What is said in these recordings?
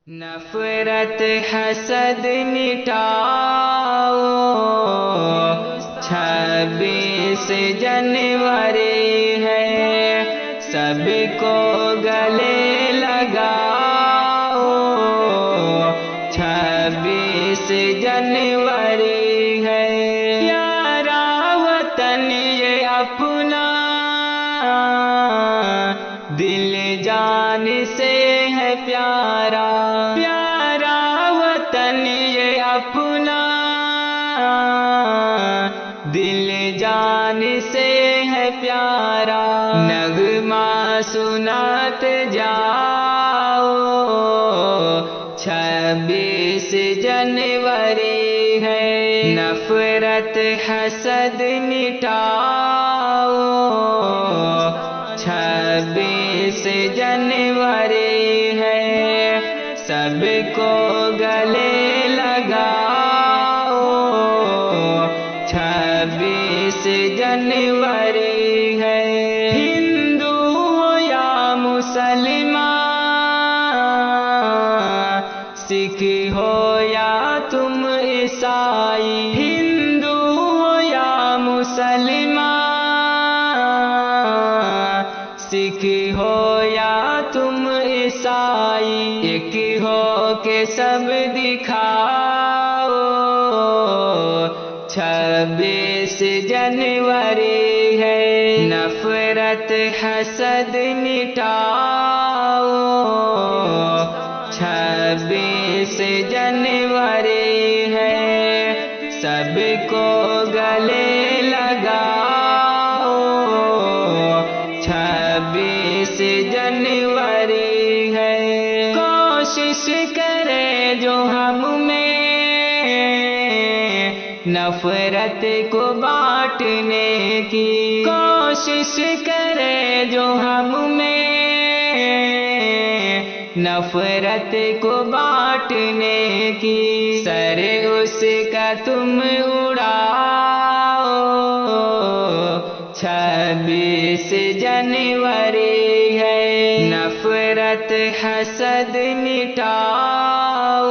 نفرت حسد مٹاؤ، 26 جنوری ہے، سب کو گلے لگاؤ، 26 جنوری ہے، پیارا وطن یہ اپنا، دل جان سے ہے پیارا، پیارا وطن یہ اپنا، دل جان سے ہے پیارا، نغمہ سنات جاؤ، 26 جنوری ہے، نفرت حسد مٹاؤ، 26 جنوری ہے، سب کو گلے لگاؤ، 26 جنوری ہے، ہندو ہو یا مسلمان، سکھ ہو یا تم عیسائی، ہندو ہو یا مسلمان، سکھ ہو یا تم عیسائی، ایک ہو کے سب دکھاؤ، 26 جنوری ہے، نفرت حسد مٹاؤ، 26 جنوری ہے، سب کو گلے لگاؤ، 26 جنوری ہے، کوشش کرے جو ہم میں نفرت کو بانٹنے کی، کوشش کرے جو ہم میں نفرت کو بانٹنے کی، سر اس کا تم اڑاؤ، 26 جنوری ہے، نفرت حسد مٹاؤ،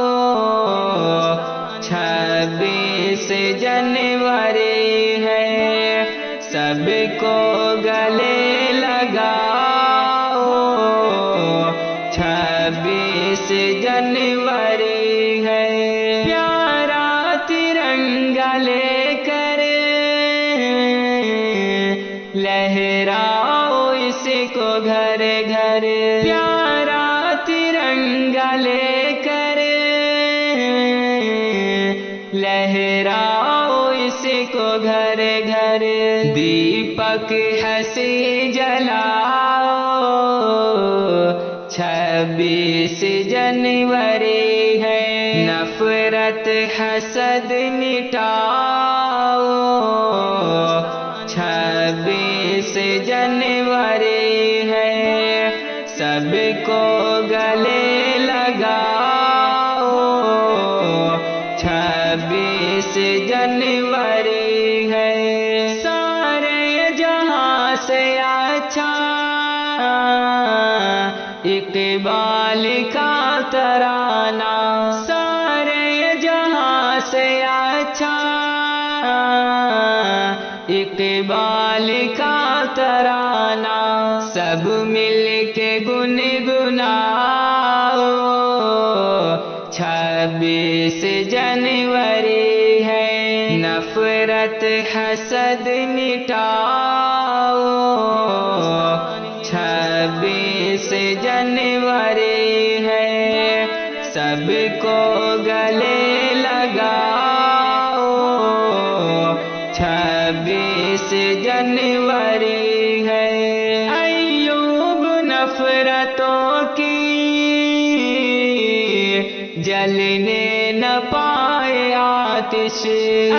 26 جنوری ہے، سب کو گلے لگاؤ، 26 جنوری ہے، پیارا ترنگا لے کر لہراؤ اس کو گھر گھر، پیارا ترنگا لے کر لہراؤ اس کو گھر گھر، دیپک ہنسی جلاؤ، 26 جنوری ہے، نفرت حسد مٹاؤ، 26 جنوری ہے، سب کو گلے لگاؤ، 26 جنوری ہے، سارے جہاں سے اچھا اقبال کا ترانہ، سارے جہاں سے اچھا اقبال کا ترانہ، سب مل کے گنگناؤ، 26 جنوری ہے، نفرت حسد مٹاؤ، 26 جنوری ہے، سب کو گلے لگاؤ، 26 جنوری ہے، ایوب نفرتوں کی جلنے نہ پائے آتش،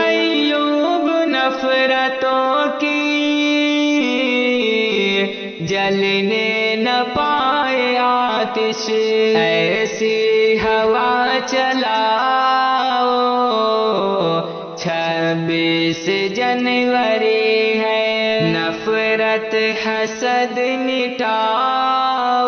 ایوب نفرتوں کی جلنے نہ پائے آتش، ایسی ہوا چلاؤ، 26 جنوری ہے، نفرت حسد مٹاؤ،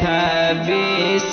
26